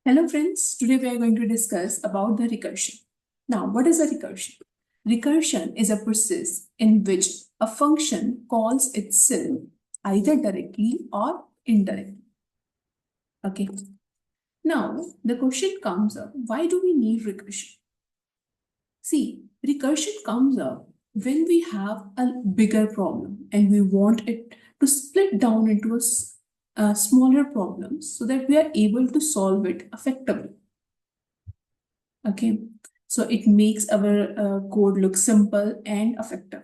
Hello friends, today we are going to discuss about the recursion. Now, what is a recursion? Recursion is a process in which a function calls itself either directly or indirectly. Okay. Now, the question comes up, why do we need recursion? See, recursion comes up when we have a bigger problem and we want it to split down into smaller problems so that we are able to solve it effectively. Okay, so it makes our code look simple and effective.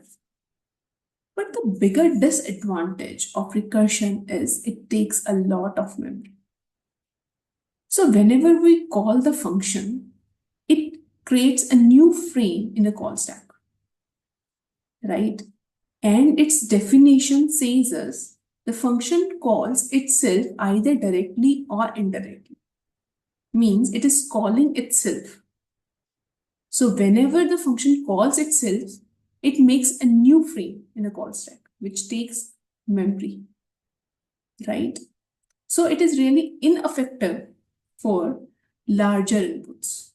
But the bigger disadvantage of recursion is it takes a lot of memory. So whenever we call the function, it creates a new frame in the call stack, right? And its definition says us the function calls itself either directly or indirectly. Means it is calling itself. So whenever the function calls itself, it makes a new frame in the call stack, which takes memory, right? So it is really ineffective for larger inputs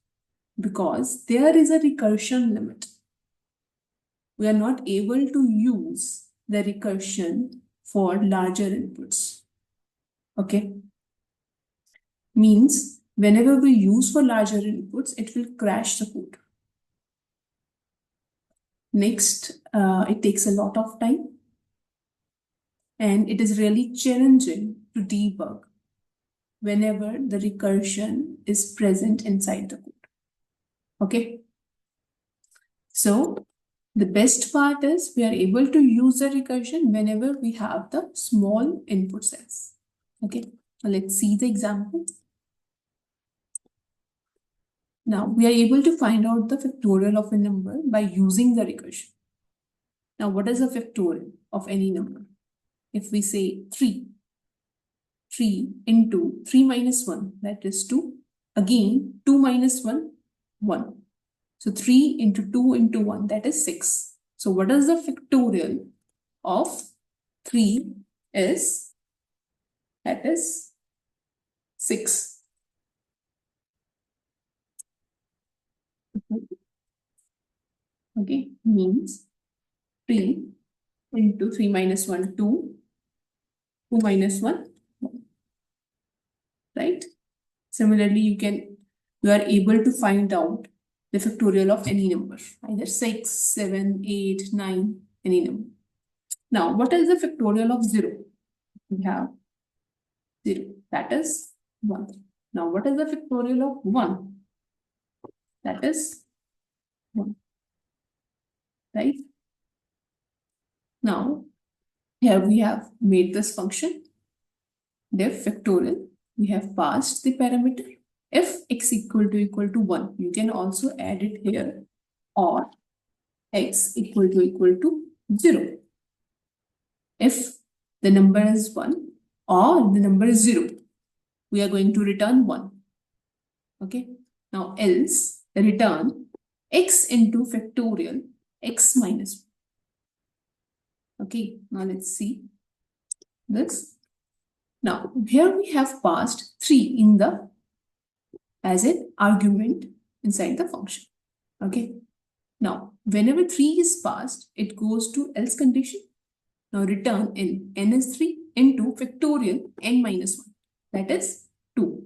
because there is a recursion limit. We are not able to use the recursion for larger inputs. Okay? Means whenever we use for larger inputs, it will crash the code. Next, it takes a lot of time and it is really challenging to debug whenever the recursion is present inside the code. Okay. So the best part is we are able to use the recursion whenever we have the small input cells. Okay. Now let's see the example. Now we are able to find out the factorial of a number by using the recursion. Now what is the factorial of any number? If we say 3 into 3 minus 1, that is 2. Again, 2 minus 1, 1. So 3 into 2 into 1, that is 6. So what is the factorial of 3 is? That is 6. Okay, means 3 into 3 minus 1, 2. 2 minus 1, 1. Right? Similarly, you are able to find out the factorial of any number, either 6, 7, 8, 9, any number. Now, what is the factorial of 0? We have 0, that is 1. Now, what is the factorial of 1? That is 1, right? Now, here we have made this function, def factorial. We have passed the parameter. If x equal to 1, you can also add it here, or x equal to 0. If the number is 1 or the number is 0, we are going to return 1. Okay. Now else return x into factorial x minus 1. Okay. Now let's see this. Now here we have passed 3 in the as an argument inside the function. Okay. Now whenever 3 is passed, it goes to else condition. Now return n is 3 into factorial n minus 1, that is 2.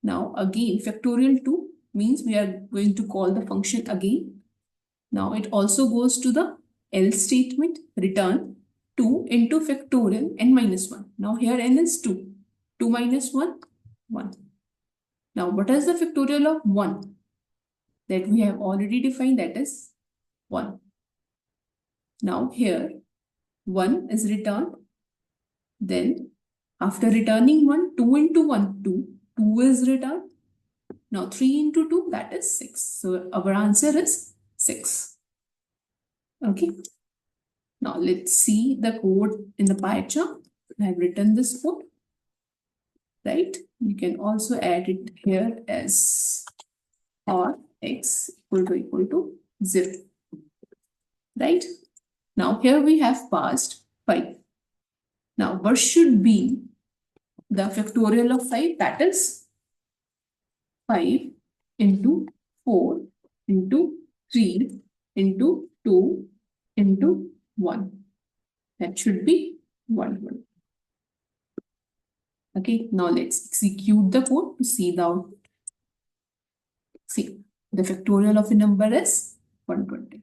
Now again factorial 2 means we are going to call the function again. Now it also goes to the else statement, return 2 into factorial n minus 1. Now here n is 2. 2 minus 1, 1. Now what is the factorial of 1? That we have already defined, that is 1. Now here 1 is returned. Then after returning 1, 2 into 1, 2. 2 is returned. Now 3 into 2, that is 6. So our answer is 6. Okay. Now let's see the code in the pie chart. I have written this code. Right? You can also add it here as or x equal to 0. Right? Now here we have passed 5. Now what should be the factorial of 5? That is 5 into 4 into 3 into 2 into 1. That should be 120. Okay, now let's execute the code to see the output. See, the factorial of a number is 120.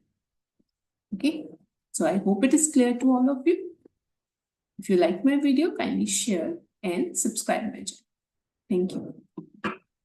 Okay, so I hope it is clear to all of you. If you like my video, kindly share and subscribe my channel. Thank you.